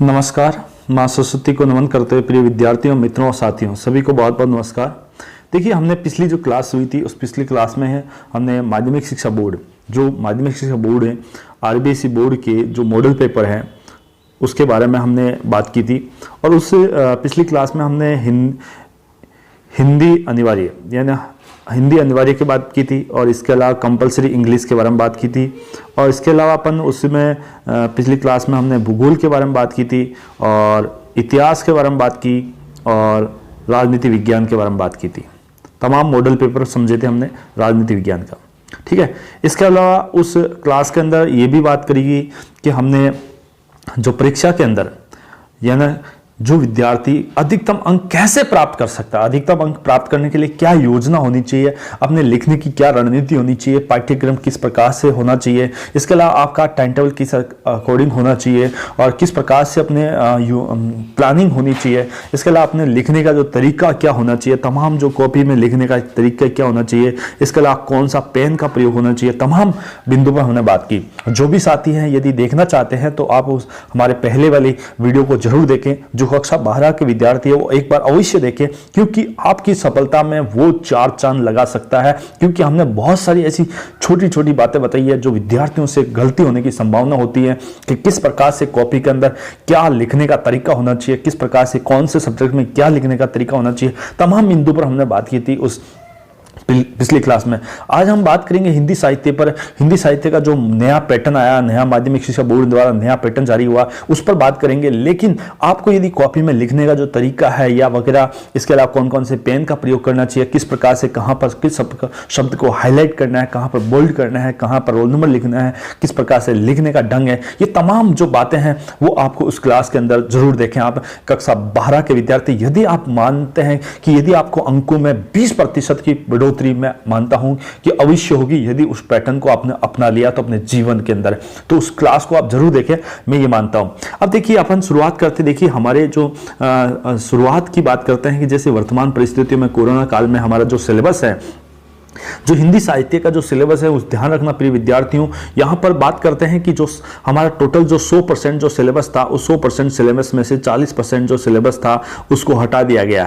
नमस्कार। माँ सरस्वती को नमन करते हुए प्रिय विद्यार्थियों, मित्रों और साथियों सभी को बहुत बहुत नमस्कार। देखिए, हमने पिछली जो क्लास हुई थी उस पिछली क्लास में है हमने माध्यमिक शिक्षा बोर्ड है आरबीएसई बोर्ड के जो मॉडल पेपर है उसके बारे में हमने बात की थी। और उस पिछली क्लास में हमने हिंदी अनिवार्य की बात की थी और इसके अलावा कंपलसरी इंग्लिश के बारे में बात की थी। और इसके अलावा अपन उसमें पिछली क्लास में हमने भूगोल के बारे में बात की थी और इतिहास के बारे में बात की और राजनीति विज्ञान के बारे में बात की थी। तमाम मॉडल पेपर समझे थे हमने राजनीति विज्ञान का। ठीक है, इसके अलावा उस क्लास के अंदर ये भी बात करेगी कि हमने जो परीक्षा के अंदर यानी जो विद्यार्थी अधिकतम अंक कैसे प्राप्त कर सकता है, अधिकतम अंक प्राप्त करने के लिए क्या योजना होनी चाहिए, अपने लिखने की क्या रणनीति होनी चाहिए, पाठ्यक्रम किस प्रकार से होना चाहिए, इसके अलावा आपका टाइम टेबल किस अकॉर्डिंग होना चाहिए और किस प्रकार से अपने प्लानिंग होनी चाहिए, इसके अलावा अपने लिखने का जो तरीका क्या होना चाहिए, तमाम जो कॉपी में लिखने का तरीका क्या होना चाहिए, इसके अलावा कौन सा पेन का प्रयोग होना चाहिए, तमाम बिंदु पर हमने बात की। जो भी साथी हैं यदि देखना चाहते हैं तो आप उस हमारे पहले वाली वीडियो को जरूर देखें। जो कक्षा 12 के विद्यार्थी है वो एक बार अवश्य देखें, क्योंकि आपकी सफलता में वो चार चांद लगा सकता है। क्योंकि हमने बहुत सारी ऐसी छोटी छोटी बातें बताई है जो विद्यार्थियों से गलती होने की संभावना होती है कि किस प्रकार से कॉपी के अंदर क्या लिखने का तरीका होना चाहिए, किस प्रकार से कौन से सब्जेक्ट में क्या लिखने का तरीका होना चाहिए, तमाम बिंदु पर हमने बात की थी उस पिछली क्लास में। आज हम बात करेंगे हिंदी साहित्य पर। हिंदी साहित्य का जो नया पैटर्न आया, नया माध्यमिक शिक्षा बोर्ड द्वारा नया पैटर्न जारी हुआ, उस पर बात करेंगे। लेकिन आपको यदि कॉपी में लिखने का जो तरीका है या वगैरह, इसके अलावा कौन कौन से पेन का प्रयोग करना चाहिए, किस प्रकार से कहां पर किस शब्द को हाईलाइट करना है, कहां पर बोल्ड करना है, कहां पर रोल नंबर लिखना है, किस प्रकार से लिखने का ढंग है, ये तमाम जो बातें हैं वो आपको उस क्लास के अंदर जरूर देखें। आप कक्षा 12 के विद्यार्थी, यदि आप मानते हैं कि यदि आपको अंकों में 20% की बढ़ोतरी मैं मानता हूं कि अवश्य होगी यदि उस पैटर्न को आपने अपना लिया तो अपने जीवन के अंदर, तो उस क्लास को आप जरूर देखें, मैं ये मानता हूं। अब देखिए, अपन शुरुआत करते, देखिए हमारे जो शुरुआत की बात करते हैं कि जैसे वर्तमान परिस्थितियों में कोरोना काल में हमारा जो सिलेबस है, जो हिंदी साहित्य का जो सिलेबस है उस ध्यान रखना प्रिय विद्यार्थियों। यहां पर बात करते हैं कि जो हमारा टोटल जो 100% जो सिलेबस था, उस 100% सिलेबस में से 40% जो सिलेबस था उसको हटा दिया गया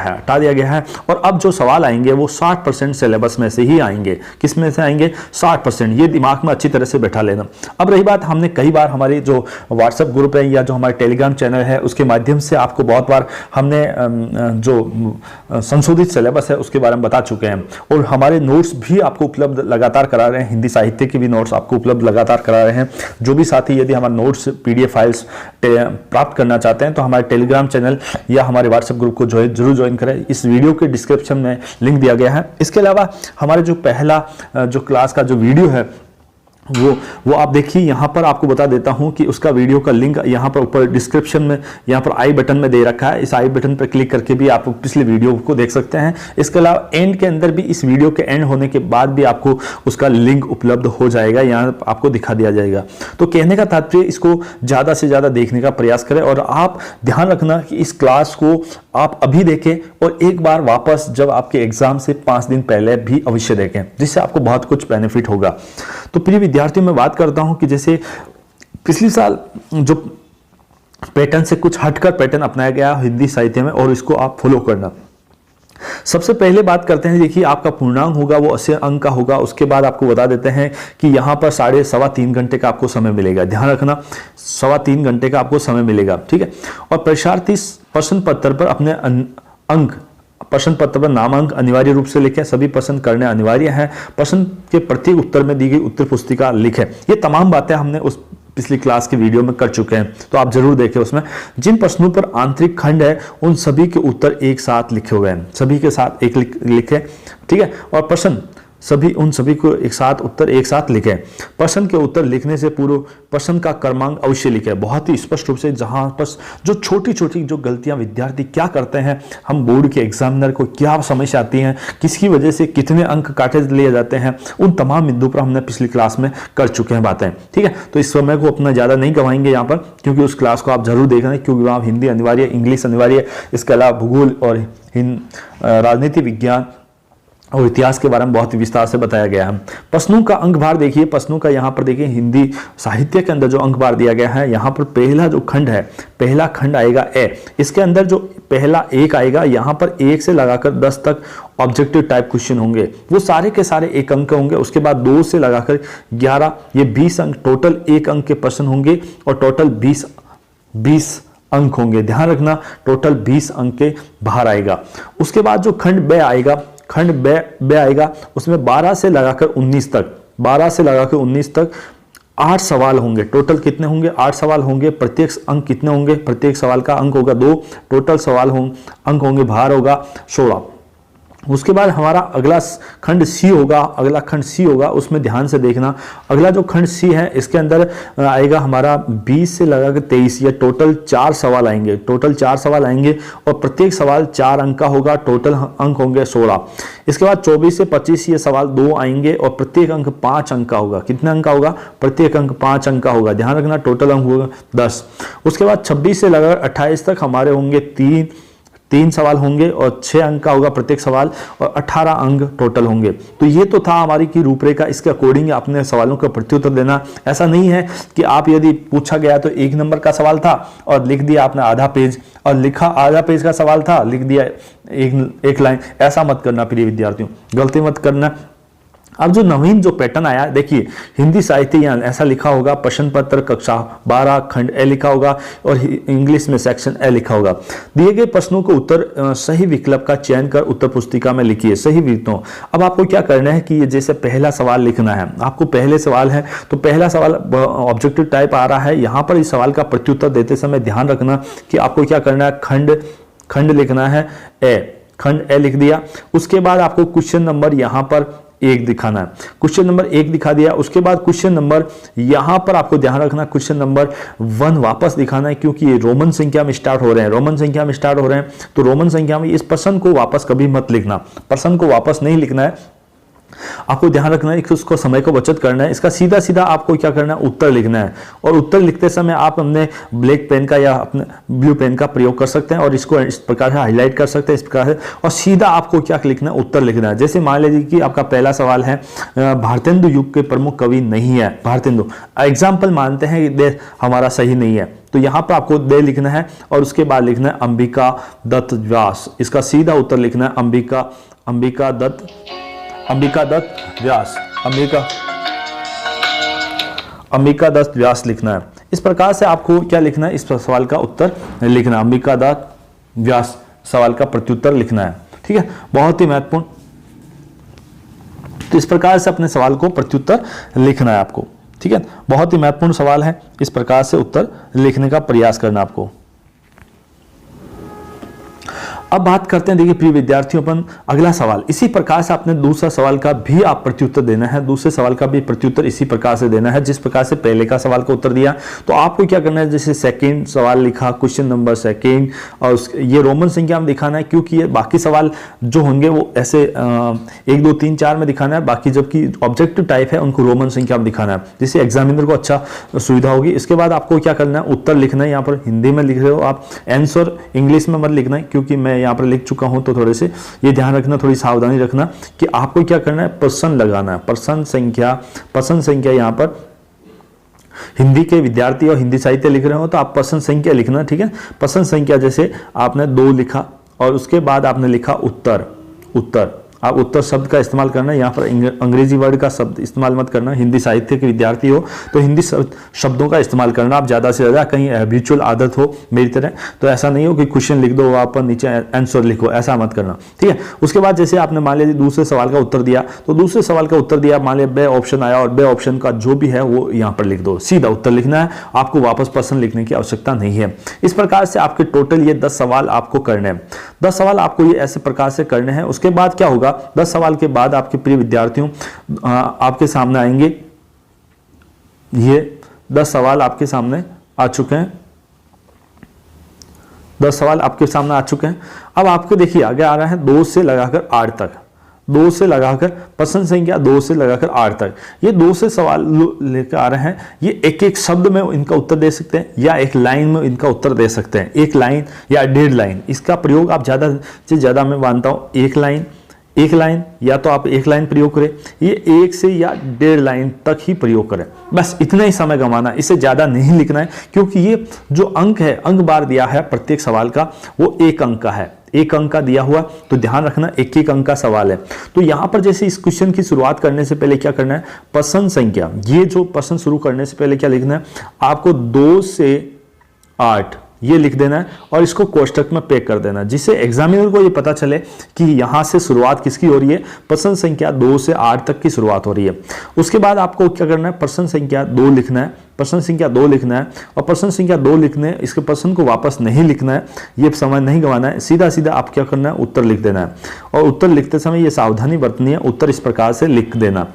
है और अब जो सवाल आएंगे वो 60% सिलेबस में से ही आएंगे। किस में से आएंगे? 60%। ये दिमाग में अच्छी तरह से बैठा लेना। अब रही बात, हमने कई बार हमारे जो व्हाट्सएप ग्रुप है या जो हमारे टेलीग्राम चैनल है उसके माध्यम से आपको बहुत बार हमने जो संशोधित सिलेबस है उसके बारे में बता चुके हैं और हमारे नोट्स भी आपको उपलब्ध लगातार करा रहे हैं। हिंदी साहित्य के भी नोट्स आपको उपलब्ध लगातार करा रहे हैं। जो भी साथी यदि हमारे नोट्स पीडीएफ फाइल्स प्राप्त करना चाहते हैं तो हमारे टेलीग्राम चैनल या हमारे व्हाट्सएप ग्रुप को जरूर ज्वाइन करें। इस वीडियो के डिस्क्रिप्शन में लिंक दिया गया है। इसके अलावा हमारे जो पहला जो क्लास का जो वीडियो है वो आप देखिए, यहां पर आपको बता देता हूं कि उसका वीडियो का लिंक यहां पर ऊपर डिस्क्रिप्शन में यहां पर आई बटन में दे रखा है। इस आई बटन पर क्लिक करके भी आप पिछले वीडियो को देख सकते हैं। इसके अलावा एंड के अंदर भी, इस वीडियो के एंड होने के बाद भी आपको उसका लिंक उपलब्ध हो जाएगा, यहां आपको दिखा दिया जाएगा। तो कहने का तात्पर्य, इसको ज्यादा से ज्यादा देखने का प्रयास करें और आप ध्यान रखना कि इस क्लास को आप अभी देखें और एक बार वापस जब आपके एग्जाम से 5 दिन पहले भी अवश्य देखें, जिससे आपको बहुत कुछ बेनिफिट होगा। तो प्रिय विद्यार्थियों, मैं बात करता हूं कि जैसे पिछले साल जो पैटर्न से कुछ हटकर पैटर्न अपनाया गया हिंदी साहित्य में और इसको आप फॉलो करना। सबसे पहले बात करते हैं, देखिए आपका पूर्णांक होगा वो 80 अंक का होगा। उसके बाद आपको बता देते हैं कि यहां पर 3.5 घंटे का आपको समय मिलेगा। ध्यान रखना, 3.5 घंटे का आपको समय मिलेगा। ठीक है, और परीक्षार्थी प्रश्न पत्र पर अपने अंक, प्रश्न पत्र पर नामांक अनिवार्य रूप से लिखें। सभी प्रश्न करने अनिवार्य है। प्रश्न के प्रत्येक उत्तर में दी गई उत्तर पुस्तिका लिखें। ये तमाम बातें हमने उस पिछली क्लास के वीडियो में कर चुके हैं, तो आप जरूर देखें। उसमें जिन प्रश्नों पर आंतरिक खंड है उन सभी के उत्तर एक साथ लिखे हुए हैं, सभी के साथ एक लिखे। ठीक है, और प्रश्न उन सभी को एक साथ लिखें। प्रश्न के उत्तर लिखने से पूर्व प्रश्न का क्रमांक अवश्य लिखें, बहुत ही स्पष्ट रूप से। जहां पर जो छोटी छोटी जो गलतियां विद्यार्थी क्या करते हैं, हम बोर्ड के एग्जामिनर को क्या समस्या आती है, किसकी वजह से कितने अंक काटे लिए जाते हैं, उन तमाम बिंदुओं पर हमने पिछली क्लास में कर चुके हैं बातें। ठीक है, तो इस समय को अपना ज्यादा नहीं गवाएंगे यहाँ पर, क्योंकि उस क्लास को आप जरूर देखना, क्योंकि वहां हिंदी अनिवार्य, इंग्लिश अनिवार्य, इसके अलावा भूगोल और राजनीति विज्ञान और इतिहास के बारे में बहुत ही विस्तार से बताया गया है। प्रश्नों का अंक भार देखिए, प्रश्नों का यहाँ पर देखिए हिंदी साहित्य के अंदर जो अंक भार दिया गया है, यहाँ पर पहला जो खंड है, पहला खंड आएगा ए, इसके अंदर जो पहला एक आएगा, यहाँ पर 1 से लगाकर 10 तक ऑब्जेक्टिव टाइप क्वेश्चन होंगे, वो सारे के सारे 1 अंक के होंगे। उसके बाद 2 से लगाकर 11, ये 20 अंक, टोटल 1 अंक के प्रश्न होंगे और टोटल 20 अंक होंगे। ध्यान रखना, टोटल 20 अंक के बाहर आएगा। उसके बाद जो खंड बे आएगा, खंड बे आएगा, उसमें 12 से लगाकर 19 तक, 12 से लगाकर 19 तक 8 सवाल होंगे। टोटल कितने होंगे? 8 सवाल होंगे। प्रत्येक अंक कितने होंगे? प्रत्येक सवाल का अंक होगा 2, टोटल सवाल अंक होंगे, भार होगा 16। उसके बाद हमारा अगला खंड सी होगा, अगला खंड सी होगा, उसमें ध्यान से देखना। अगला जो खंड सी है, इसके अंदर आएगा हमारा 20 से लगाकर 23, या टोटल 4 सवाल आएंगे, टोटल 4 सवाल आएंगे और प्रत्येक सवाल 4 अंक का होगा, टोटल अंक होंगे 16। इसके बाद 24 से 25 ये सवाल 2 आएंगे और प्रत्येक अंक 5 अंक का होगा। कितने अंक का होगा? प्रत्येक अंक 5 अंक का होगा। ध्यान रखना, टोटल अंक होगा 10। उसके बाद 26 से लगाकर 28 तक हमारे होंगे 3 सवाल होंगे और 6 अंक का होगा प्रत्येक सवाल और 18 अंक टोटल होंगे। तो ये तो था हमारी की रूपरेखा। इसके अकॉर्डिंग अपने सवालों का प्रत्युत्तर देना। ऐसा नहीं है कि आप यदि पूछा गया तो 1 नंबर का सवाल था और लिख दिया आपने आधा पेज, और लिखा आधा पेज का सवाल था, लिख दिया एक लाइन। ऐसा मत करना प्रिय विद्यार्थियों, गलती मत करना। अब जो नवीन जो पैटर्न आया, देखिए हिंदी साहित्य ज्ञान ऐसा लिखा होगा, प्रश्न पत्र कक्षा 12 खंड ए लिखा होगा और इंग्लिश में सेक्शन ए लिखा होगा। दिए गए प्रश्नों को उत्तर सही विकल्प का चयन कर उत्तर पुस्तिका में लिखिए सही विकल्पों। अब आपको क्या करना है कि ये जैसे पहला सवाल लिखना है, आपको पहले सवाल है तो पहला सवाल ऑब्जेक्टिव टाइप आ रहा है। यहाँ पर इस सवाल का प्रत्युत्तर देते समय ध्यान रखना कि आपको क्या करना है, खंड लिखना है ए, खंड ए लिख दिया। उसके बाद आपको क्वेश्चन नंबर यहाँ पर 1 दिखाना है, क्वेश्चन नंबर 1 दिखा दिया। उसके बाद क्वेश्चन नंबर यहां पर आपको ध्यान रखना, क्वेश्चन नंबर 1 वापस दिखाना है, क्योंकि ये रोमन संख्या में स्टार्ट हो रहे हैं, रोमन संख्या में स्टार्ट हो रहे हैं। तो रोमन संख्या में इस प्रश्न को वापस कभी मत लिखना, प्रश्न को वापस नहीं लिखना है। आपको ध्यान रखना है कि उसको समय को बचत करना है। इसका सीधा सीधा आपको क्या करना है, उत्तर लिखना है। और उत्तर लिखते समय आप अपने ब्लैक पेन का या अपने ब्लू पेन का प्रयोग कर सकते हैं और इसको इस प्रकार से हाईलाइट कर सकते हैं, इस प्रकार से। और सीधा आपको क्या लिखना है, उत्तर लिखना है। जैसे मान लीजिए कि आपका पहला सवाल है, भारतेंदु युग के प्रमुख कवि नहीं है, भारतेंदु एग्जाम्पल मानते हैं कि हमारा सही नहीं है, तो यहाँ पर आपको दे लिखना है और उसके बाद लिखना है अंबिका दत्त व्यास। इसका सीधा उत्तर लिखना है अंबिका दत्त व्यास, अंबिका दत्त व्यास लिखना है। इस प्रकार से आपको क्या लिखना है, इस सवाल का उत्तर लिखना है, अंबिका दत्त व्यास सवाल का प्रत्युत्तर लिखना है। ठीक है, बहुत ही महत्वपूर्ण। तो इस प्रकार से अपने सवाल को प्रत्युत्तर लिखना है आपको। ठीक है, बहुत ही महत्वपूर्ण सवाल है, इस प्रकार से उत्तर लिखने का प्रयास करना आपको। अब बात करते हैं, देखिए प्रिय विद्यार्थियों, अपन अगला सवाल इसी प्रकार से अपने दूसरा सवाल का भी आप प्रत्युत्तर देना है, दूसरे सवाल का भी प्रत्युत्तर इसी प्रकार से देना है जिस प्रकार से पहले का सवाल का उत्तर दिया। तो आपको क्या करना है, जैसे सेकंड सवाल लिखा, क्वेश्चन नंबर सेकंड, और ये रोमन संख्या में दिखाना है, क्योंकि ये बाकी सवाल जो होंगे वो ऐसे 1 2 3 4 में दिखाना है, बाकी जबकि ऑब्जेक्टिव टाइप है उनको रोमन संख्या में दिखाना है, जिससे एग्जामिनर को अच्छा सुविधा होगी। इसके बाद आपको क्या करना है, उत्तर लिखना है। यहाँ पर हिंदी में लिख रहे हो आप, आंसर इंग्लिश में मत लिखना है, क्योंकि मैं यहाँ पर लिख चुका हूं, तो थोड़े से ये ध्यान रखना, थोड़ी सावधानी रखना कि आपको क्या करना है, प्रश्न लगाना है, प्रश्न संख्या यहाँ पर हिंदी के विद्यार्थी और हिंदी साहित्य लिख रहे हो तो आप प्रश्न संख्या लिखना। ठीक है, प्रश्न संख्या जैसे आपने 2 लिखा और उसके बाद आपने लिखा उत्तर। आप उत्तर शब्द का इस्तेमाल करना, यहाँ पर अंग्रेजी वर्ड का शब्द इस्तेमाल मत करना। हिंदी साहित्य के विद्यार्थी हो तो हिंदी शब्दों का इस्तेमाल करना आप ज़्यादा से ज़्यादा, कहीं हैबिचुअल आदत हो मेरी तरह, तो ऐसा नहीं हो कि क्वेश्चन लिख दो आप नीचे आंसर लिखो, ऐसा मत करना। ठीक है, उसके बाद जैसे आपने मान लीजिए दूसरे सवाल का उत्तर दिया, तो दूसरे सवाल का उत्तर दिया, मान लीजिए बे ऑप्शन आया और बे ऑप्शन का जो भी है वो यहाँ पर लिख दो, सीधा उत्तर लिखना है, आपको वापस प्रश्न लिखने की आवश्यकता नहीं है। इस प्रकार से आपके टोटल ये 10 सवाल आपको करने हैं, 10 सवाल आपको ये ऐसे प्रकार से करने हैं। उसके बाद क्या होगा, 10 सवाल के बाद आपके प्रिय विद्यार्थियों आपके सामने आएंगे, ये 10 सवाल आपके सामने आ चुके हैं, 10 सवाल आपके सामने आ चुके हैं। अब आपको देखिए आगे आ रहा है 2 से लगाकर 8 तक, 2 से लगाकर प्रश्न संख्या 2 से लगाकर 8 तक, ये 2 से सवाल लेकर आ रहे हैं। ये एक एक शब्द में इनका उत्तर दे सकते हैं या एक लाइन में इनका उत्तर दे सकते हैं, एक लाइन या 1.5 लाइन। इसका प्रयोग आप ज़्यादा से ज़्यादा मैं मानता हूँ 1 लाइन एक लाइन, या तो आप एक लाइन प्रयोग करें, ये 1 से या 1.5 लाइन तक ही प्रयोग करें, बस इतना ही समय गंवाना, इससे ज़्यादा नहीं लिखना है, क्योंकि ये जो अंक है, अंक बार दिया है प्रत्येक सवाल का, वो 1 अंक का है, 1 अंक का दिया हुआ, तो ध्यान रखना 1-1 अंक का सवाल है। तो यहाँ पर जैसे इस क्वेश्चन की शुरुआत करने से पहले क्या करना है, प्रश्न संख्या, ये जो प्रश्न शुरू करने से पहले क्या लिखना है, आपको 2 से 8 ये लिख देना है और इसको कोष्टक में पैक कर देना, जिससे एग्जामिनर को ये पता चले कि यहाँ से शुरुआत किसकी हो रही है, प्रश्न संख्या 2 से 8 तक की शुरुआत हो रही है। उसके बाद आपको क्या करना है, प्रश्न संख्या 2 लिखना है, प्रश्न संख्या 2 लिखना है, और प्रश्न संख्या 2 लिखने, इसके प्रश्न को वापस नहीं लिखना है, ये समय नहीं गंवाना है, सीधा सीधा आप क्या करना है, उत्तर लिख देना है। और उत्तर लिखते समय ये सावधानी बरतनी है, उत्तर इस प्रकार से लिख देना।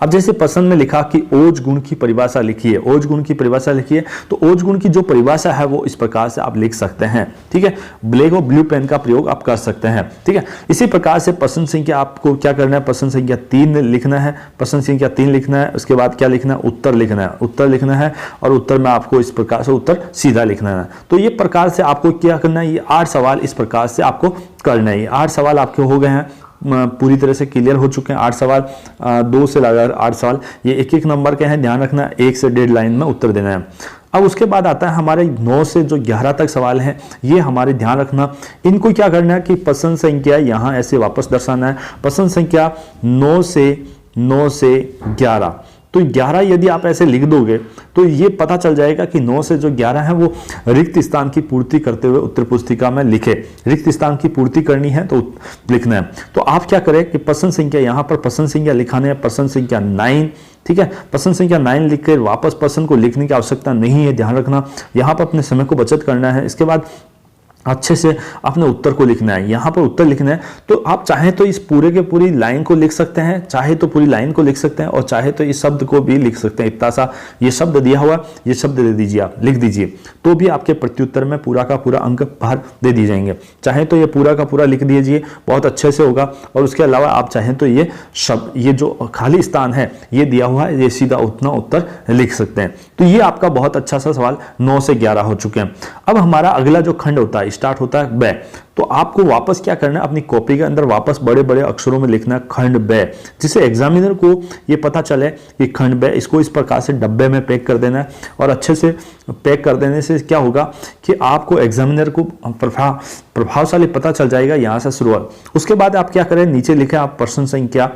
अब जैसे प्रश्न में लिखा कि ओज गुण की परिभाषा लिखिए, ओज गुण की परिभाषा लिखिए, तो ओज गुण की जो परिभाषा है वो इस प्रकार से आप लिख सकते हैं, ठीक है। ब्लैक और ब्लू पेन का प्रयोग आप कर सकते हैं, ठीक है। इसी प्रकार से प्रश्न संख्या आपको क्या करना है, प्रश्न संख्या 3 लिखना है, प्रश्न संख्या 3 लिखना है, उसके बाद क्या लिखना है, उत्तर लिखना है, उत्तर लिखना है, और उत्तर में आपको इस प्रकार से उत्तर सीधा लिखना है। तो ये प्रकार से आपको क्या करना है, ये 8 सवाल इस प्रकार से आपको करना है। 8 सवाल आपके हो गए हैं, पूरी तरह से क्लियर हो चुके हैं 8 सवाल, 2 से लगाकर 8 सवाल, ये 1-1 नंबर के हैं, ध्यान रखना 1 से 1.5 लाइन में उत्तर देना है। अब उसके बाद आता है हमारे 9 से जो 11 तक सवाल हैं, ये हमारे ध्यान रखना, इनको क्या करना है कि प्रश्न संख्या यहाँ ऐसे वापस दर्शाना है, प्रश्न संख्या 9 से 11, तो 11 यदि आप ऐसे लिख दोगे तो ये पता चल जाएगा कि 9 से जो 11 है वो रिक्त स्थान की पूर्ति करते हुए उत्तर पुस्तिका में लिखे, रिक्त स्थान की पूर्ति करनी है तो लिखना है। तो आप क्या करें कि प्रश्न संख्या, यहाँ पर प्रश्न संख्या लिखाने है, प्रश्न संख्या 9, ठीक है, प्रश्न संख्या 9 लिखकर वापस प्रश्न को लिखने की आवश्यकता नहीं है, ध्यान रखना, यहाँ पर अपने समय को बचत करना है। इसके बाद अच्छे से अपने उत्तर को लिखना है, यहाँ पर उत्तर लिखना है। तो आप चाहे तो इस पूरे के पूरी लाइन को लिख सकते हैं, चाहे तो पूरी लाइन को लिख सकते हैं, और चाहे तो इस शब्द को भी लिख सकते हैं, इतना सा ये शब्द दिया हुआ, ये शब्द दे दीजिए, आप लिख दीजिए, तो भी आपके प्रत्युत्तर में पूरा का पूरा अंक बाहर दे दिए जाएंगे। चाहे तो ये पूरा का पूरा लिख दीजिए, बहुत अच्छे से होगा। और उसके अलावा आप चाहें तो ये शब्द, ये जो खाली स्थान है ये दिया हुआ है, ये सीधा उतना उत्तर लिख सकते हैं। तो ये आपका बहुत अच्छा सा सवाल 9 से 11 हो चुके हैं। अब हमारा अगला जो खंड होता है, स्टार्ट होता है ब, तो आपको वापस क्या करना है, अपनी कॉपी के अंदर वापस बड़े बड़े अक्षरों में लिखना है खंड ब, जिससे एग्जामिनर को ये पता चले कि खंड ब, इसको इस प्रकार से डब्बे में पैक कर देना है। और अच्छे से पैक कर देने से क्या होगा कि आपको एग्जामिनर को प्रभावशाली पता चल जाएगा यहाँ से शुरुआत। उसके बाद आप क्या करें, नीचे लिखे आप प्रश्न संख्या,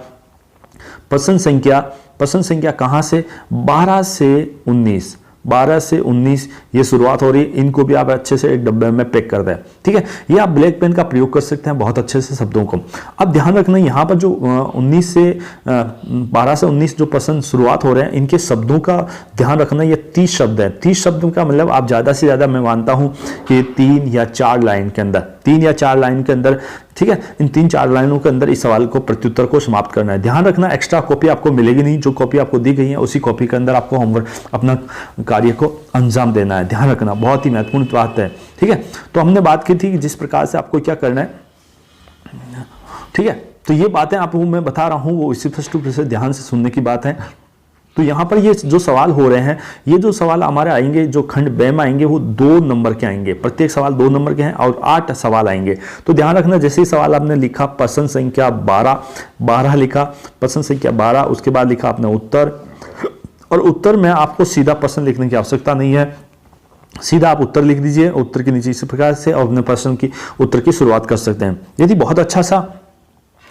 प्रश्न संख्या कहाँ से, 12 से 19 ये शुरुआत हो रही है, इनको भी आप अच्छे से एक डब्बे में पैक कर दें, ठीक है। ये आप ब्लैक पेन का प्रयोग कर सकते हैं बहुत अच्छे से शब्दों को। अब ध्यान रखना यहाँ पर जो 12 से 19 जो प्रश्न शुरुआत हो रहे हैं, इनके शब्दों का ध्यान रखना, ये 30 शब्द है। 30 शब्दों का मतलब आप ज़्यादा से ज़्यादा मैं मानता हूँ कि 3 या 4 लाइन के अंदर, 3 या 4 लाइन के अंदर, ठीक है, इन 3-4 लाइनों के अंदर इस सवाल को, प्रत्युत्तर को समाप्त करना है। ध्यान रखना एक्स्ट्रा कॉपी आपको मिलेगी नहीं, जो कॉपी आपको दी गई है उसी कॉपी के अंदर आपको होमवर्क, अपना कार्य को अंजाम देना है। ध्यान रखना, बहुत ही महत्वपूर्ण बात है, ठीक है। तो हमने बात की थी कि जिस प्रकार से आपको क्या करना है, ठीक है। तो ये बातें आपको मैं बता रहा हूँ वो इसी फर्स्ट से ध्यान से सुनने की बात है। तो यहाँ पर ये जो सवाल हो रहे हैं, ये जो सवाल हमारे आएंगे, जो खंड ब में आएंगे, वो 2 नंबर के आएंगे, प्रत्येक सवाल 2 नंबर के हैं और 8 सवाल आएंगे। तो ध्यान रखना, जैसे ही सवाल आपने लिखा प्रश्न संख्या 12 लिखा, प्रश्न संख्या 12, उसके बाद लिखा आपने उत्तर, और उत्तर में आपको सीधा प्रश्न लिखने की आवश्यकता नहीं है, सीधा आप उत्तर लिख दीजिए, उत्तर के नीचे इसी प्रकार से और अपने प्रश्न की उत्तर की शुरुआत कर सकते हैं। यदि बहुत अच्छा सा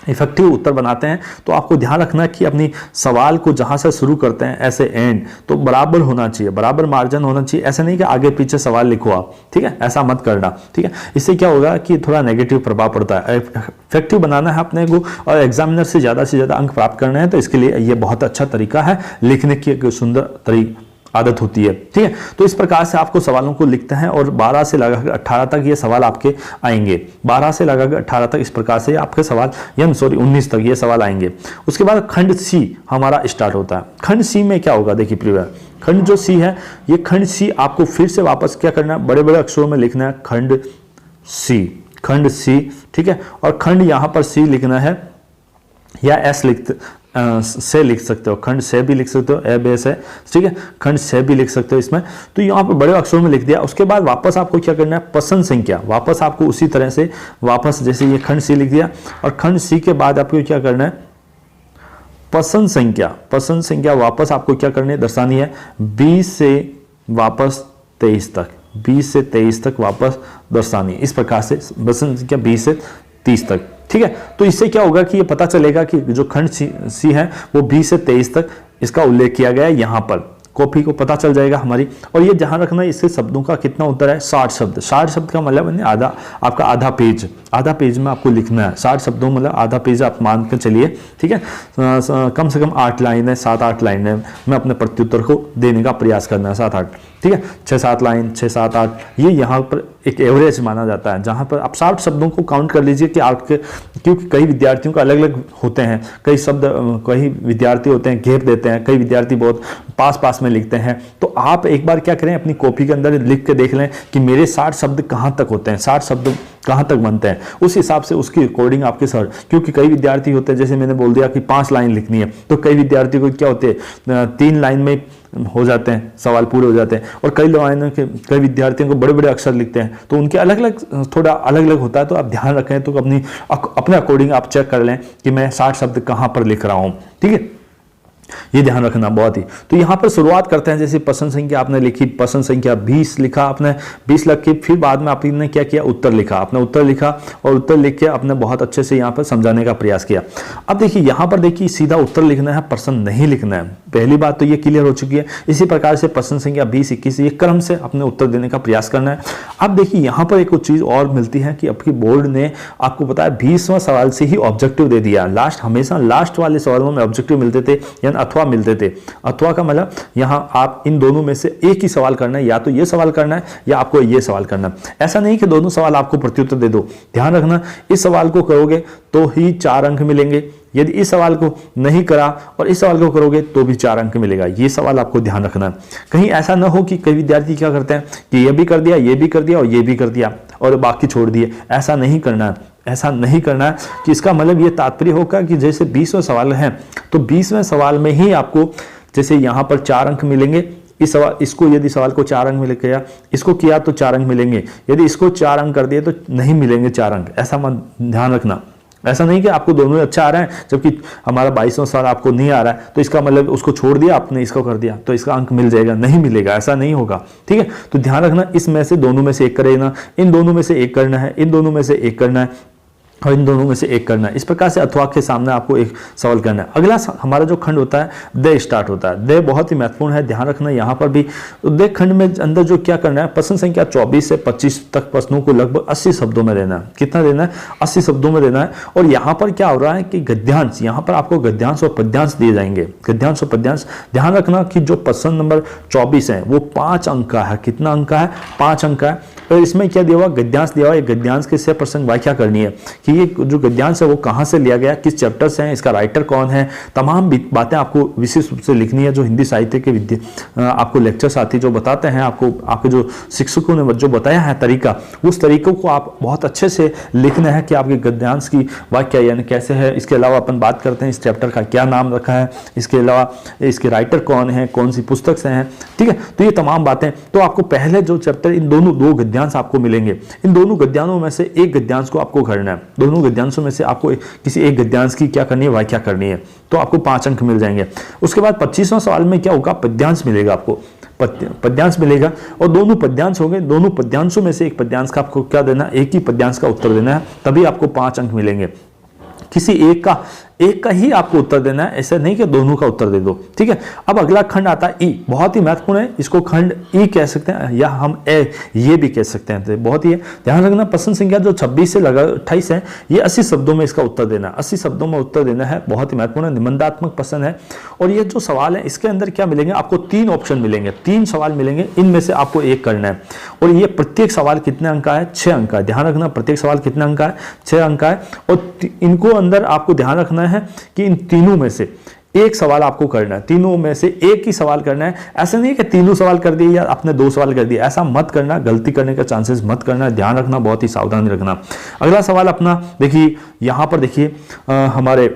इफेक्टिव उत्तर बनाते हैं तो आपको ध्यान रखना कि अपनी सवाल को जहां से शुरू करते हैं ऐसे एंड तो बराबर होना चाहिए, बराबर मार्जिन होना चाहिए। ऐसा नहीं कि आगे पीछे सवाल लिखो आप, ठीक है, ऐसा मत करना, ठीक है। इससे क्या होगा कि थोड़ा नेगेटिव प्रभाव पड़ता है। इफेक्टिव बनाना है अपने को और एग्जामिनर से ज़्यादा अंक प्राप्त करने हैं, तो इसके लिए ये बहुत अच्छा तरीका है, लिखने की एक सुंदर आदत होती है, ठीक है। तो इस प्रकार से आपको सवालों को लिखते हैं और 12 से लगाकर 18 तक ये सवाल आपके आएंगे। 12 से लगाकर 18 तक इस प्रकार से आपके सवाल, 19 तक ये सवाल आएंगे। उसके बाद खंड सी हमारा स्टार्ट होता है। खंड सी में क्या होगा, देखिए प्रिय, खंड जो सी है, ये खंड सी आपको फिर से वापस क्या करना है, बड़े बड़े अक्षरों में लिखना है खंड सी, ठीक है। और खंड यहाँ पर सी लिखना है या एस से लिख सकते हो, खंड से भी लिख सकते हो, ए बे से, ठीक है, खंड से भी लिख सकते हो इसमें। तो यहाँ पर बड़े अक्षरों में लिख दिया। उसके बाद वापस आपको क्या करना है, पसंद संख्या, वापस आपको उसी तरह से वापस जैसे ये खंड सी लिख दिया, और खंड सी के बाद आपको क्या करना है, पसंद संख्या, पसंद संख्या वापस आपको क्या करनी है, दर्शानी है 20 से वापस 23 तक, 20 से 23 तक वापस दर्शानी है। इस प्रकार से पसंद संख्या 20 से 30 तक, ठीक है। तो इससे क्या होगा कि ये पता चलेगा कि जो खंड सी है वो 20 से 23 तक इसका उल्लेख किया गया है, यहाँ पर कॉपी को पता चल जाएगा हमारी। और ये ध्यान रखना, इससे शब्दों का कितना उत्तर है, 60 शब्द। 60 शब्द का मतलब आधा, आपका आधा पेज, आधा पेज में आपको लिखना है। 60 शब्दों मतलब आधा पेज आप मान कर चलिए, ठीक है। कम से कम 8 लाइन है, 7-8 लाइन है में अपने प्रत्युत्तर को देने का प्रयास करना है, 7-8, ठीक है। 6-7 लाइन, 6-7-8, ये यहाँ पर एक एवरेज माना जाता है, जहाँ पर आप 60 शब्दों को काउंट कर लीजिए कि आपके, क्योंकि कई विद्यार्थियों का अलग अलग होते हैं, कई शब्द, कई विद्यार्थी होते हैं घेर देते हैं, कई विद्यार्थी बहुत पास पास में लिखते हैं। तो आप एक बार क्या करें, अपनी कॉपी के अंदर लिख के देख लें कि मेरे 60 शब्द कहाँ तक होते हैं, 60 शब्द कहाँ तक बनते हैं, उस हिसाब से उसकी अकॉर्डिंग आपके सर, क्योंकि कई विद्यार्थी होते हैं, जैसे मैंने बोल दिया कि 5 लाइन लिखनी है, तो कई विद्यार्थियों को क्या होते हैं 3 लाइन में हो जाते हैं, सवाल पूरे हो जाते हैं। और कई लाइनों के, कई विद्यार्थियों को बड़े बड़े अक्षर लिखते हैं, तो उनके अलग अलग, थोड़ा अलग अलग होता है। तो आप ध्यान रखें, तो अपने अकॉर्डिंग आप चेक कर लें कि मैं 60 शब्द कहाँ पर लिख रहा हूँ, ठीक है। ये ध्यान रखना बहुत ही। तो यहाँ पर शुरुआत करते हैं, जैसे पसंद संख्या आपने लिखी, पसंद संख्या 20 लिखा आपने, 20 लिख के फिर बाद में आपने क्या किया, उत्तर लिखा, आपने उत्तर लिखा, और उत्तर लिख के आपने बहुत अच्छे से यहाँ पर समझाने का प्रयास किया। अब देखिए यहाँ पर देखिए सीधा उत्तर लिखना है, पसंद नहीं लिखना है। पहली बात तो ये क्लियर हो चुकी है। इसी प्रकार से पसंद संख्या 20, 21 ये क्रम से अपने उत्तर देने का प्रयास करना है। अब देखिए यहाँ पर एक चीज और मिलती है कि आपकी बोर्ड ने आपको बताया 20वां सवाल से ही ऑब्जेक्टिव दे दिया। हमेशा लास्ट वाले सवालों में ऑब्जेक्टिव मिलते थे, यानी अथवा मिलते थे। अथवा का मतलब यहाँ आप इन दोनों में से एक ही सवाल करना है, या तो ये सवाल करना है या आपको ये सवाल करना है। ऐसा नहीं कि दोनों सवाल आपको प्रत्युत्तर दे दो। ध्यान रखना, इस सवाल को करोगे तो ही 4 अंक मिलेंगे, यदि इस सवाल को नहीं करा और इस सवाल को करोगे तो भी 4 अंक मिलेगा। ये सवाल आपको ध्यान रखना है। कहीं ऐसा ना हो कि कई विद्यार्थी क्या करते हैं कि ये भी कर दिया, ये भी कर दिया और ये भी कर दिया और बाकी छोड़ दिए। ऐसा नहीं करना है, ऐसा नहीं करना है कि इसका मतलब ये तात्पर्य होगा कि जैसे 20वां सवाल है तो 20वें सवाल में ही आपको जैसे यहाँ पर 4 अंक मिलेंगे। इस सवाल, इसको यदि सवाल को 4 अंक मिल गया, इसको किया तो 4 अंक मिलेंगे, यदि इसको 4 अंक कर दिए तो नहीं मिलेंगे 4 अंक। ऐसा मत ध्यान रखना। ऐसा नहीं कि आपको दोनों अच्छा आ रहा है जबकि हमारा 22वां सवाल आपको नहीं आ रहा है तो इसका मतलब उसको छोड़ दिया आपने, इसको कर दिया तो इसका अंक मिल जाएगा, नहीं मिलेगा, ऐसा नहीं होगा, ठीक है। तो ध्यान रखना, इसमें से दोनों में से एक करेगा, इन दोनों में से एक करना है, इन दोनों में से एक करना है और इन दोनों में से एक करना है। इस प्रकार से अथवा के सामने आपको एक सवाल करना है। अगला हमारा जो खंड होता है दे स्टार्ट होता है। दे बहुत ही महत्वपूर्ण है, ध्यान रखना यहाँ पर भी। दे खंड में अंदर जो क्या करना है, पसंद संख्या 24 से 25 तक प्रश्नों को लगभग 80 शब्दों में देना है। कितना देना है, 80 शब्दों में देना है। और यहाँ पर क्या हो रहा है कि गद्यांश, यहाँ पर आपको गद्यांश और पद्यांश दिए जाएंगे। गद्यांश और पद्यांश, ध्यान रखना कि जो प्रश्न नंबर 24 है वो 5 अंक का है। कितना अंक का है, 5 अंक का है। और इसमें क्या दिया हुआ, गद्यांश दिया हुआ है। गद्यांश के से प्रसंग व्याख्या करनी है कि ये जो गद्यांश है वो कहाँ से लिया गया, किस चैप्टर से है, इसका राइटर कौन है, तमाम बातें आपको विशेष रूप से लिखनी है। जो हिंदी साहित्य के आपको लेक्चर साथी जो बताते हैं, आपको आपके जो शिक्षकों ने जो बताया है तरीका, उस तरीकों को आप बहुत अच्छे से लिखना है कि आपके गद्यांश की व्याख्या यानी कैसे है। इसके अलावा अपन बात करते हैं इस चैप्टर का क्या नाम रखा है, इसके अलावा इसके राइटर कौन है, कौन सी पुस्तक से हैं, ठीक है। तो ये तमाम बातें, तो आपको पहले जो चैप्टर, इन दोनों 2 गद्यांश आपको मिलेंगे। इन दोनों गद्यांशों में से एक गद्यांश को आपको करना है। दोनों गद्यांशों में से आपको किसी एक गद्यांश की क्या करनी है, व्याख्या करनी है। तो आपको 5 अंक मिल जाएंगे। उसके बाद 25वां सवाल में क्या होगा, पद्यांश मिलेगा आपको, पद्यांश मिलेगा। और दोनों पद्यांश होंगे, दोनों पद्यांशों में से एक पद्यांश का आपको क्या देना, एक ही पद्यांश का उत्तर देना है, तभी आपको 5 अंक मिलेंगे। किसी एक का ही आपको उत्तर देना है, ऐसा नहीं कि दोनों का उत्तर दे दो, ठीक है। अब अगला खंड आता है ई, बहुत ही महत्वपूर्ण है। इसको खंड ई कह सकते हैं या हम ए ये भी कह सकते हैं। तो बहुत ही है, ध्यान रखना। प्रश्न संख्या जो 26 से लगा 28 है, ये 80 शब्दों में इसका उत्तर देना है। 80 शब्दों में उत्तर देना है, बहुत ही महत्वपूर्ण है, निबंधात्मक प्रश्न है। और ये जो सवाल है इसके अंदर क्या मिलेंगे, आपको 3 ऑप्शन मिलेंगे, 3 सवाल मिलेंगे, इनमें से आपको एक करना है। और ये प्रत्येक सवाल कितने अंक का है, 6 अंक का है। ध्यान रखना, प्रत्येक सवाल कितने अंक का है, 6 अंक का है। और इनको अंदर आपको ध्यान रखना है कि इन तीनों में से एक सवाल आपको करना है, तीनों में से एक ही सवाल करना है। ऐसा नहीं कि तीनों सवाल कर दिए या आपने 2 सवाल कर दिए, ऐसा मत करना, गलती करने का चांसेस मत करना, ध्यान रखना, बहुत ही सावधानी रखना। अगला सवाल अपना देखिए, यहां पर देखिए हमारे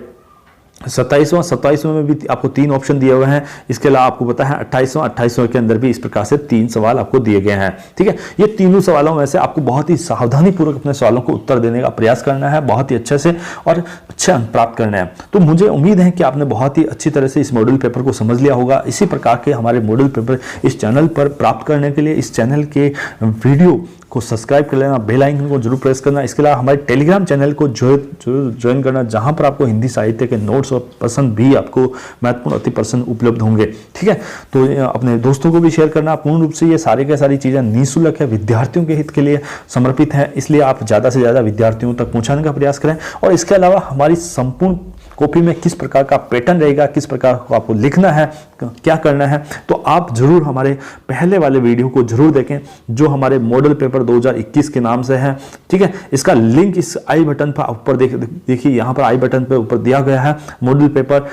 27वां में भी आपको 3 ऑप्शन दिए हुए हैं। इसके अलावा आपको पता है 28वां के अंदर भी इस प्रकार से 3 सवाल आपको दिए गए हैं। ठीक है, ये तीनों सवालों में से आपको बहुत ही सावधानी पूर्वक अपने सवालों को उत्तर देने का प्रयास करना है, बहुत ही अच्छे से और अच्छे अंक प्राप्त करने हैं। तो मुझे उम्मीद है कि आपने बहुत ही अच्छी तरह से इस मॉडल पेपर को समझ लिया होगा। इसी प्रकार के हमारे मॉडल पेपर इस चैनल पर प्राप्त करने के लिए इस चैनल के वीडियो को सब्सक्राइब कर लेना, बेल आइकन को जरूर प्रेस करना। इसके अलावा हमारे टेलीग्राम चैनल को ज्वाइन करना, जहां पर आपको हिंदी साहित्य के नोट्स और प्रश्न भी आपको महत्वपूर्ण अति प्रश्न उपलब्ध होंगे। ठीक है, तो अपने दोस्तों को भी शेयर करना। पूर्ण रूप से ये सारी की सारी चीजें निःशुल्क है, विद्यार्थियों के हित के लिए समर्पित है, इसलिए आप ज्यादा से ज्यादा विद्यार्थियों तक पहुंचाने का प्रयास करें। और इसके अलावा हमारी संपूर्ण कॉपी में किस प्रकार का पैटर्न रहेगा, किस प्रकार को आपको लिखना है, क्या करना है, तो आप जरूर हमारे पहले वाले वीडियो को जरूर देखें जो हमारे मॉडल पेपर 2021 के नाम से है। ठीक है, इसका लिंक इस आई बटन पर ऊपर देखिए, यहाँ पर आई बटन पर ऊपर दिया गया है मॉडल पेपर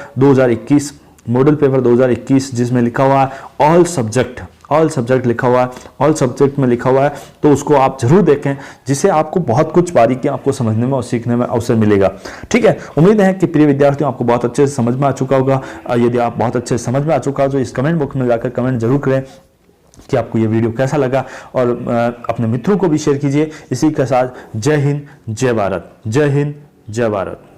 2021, जिसमें लिखा हुआ है ऑल सब्जेक्ट लिखा हुआ है, ऑल सब्जेक्ट में लिखा हुआ है, तो उसको आप जरूर देखें, जिससे आपको बहुत कुछ बारीकियां आपको समझने में और सीखने में अवसर मिलेगा। ठीक है, उम्मीद है कि प्रिय विद्यार्थियों आपको बहुत अच्छे से समझ में आ चुका होगा। यदि आप बहुत अच्छे से समझ में आ चुका हो तो इस कमेंट बॉक्स में जाकर कमेंट जरूर करें कि आपको ये वीडियो कैसा लगा, और अपने मित्रों को भी शेयर कीजिए। इसी के साथ जय हिंद, जय भारत। जय हिंद, जय भारत।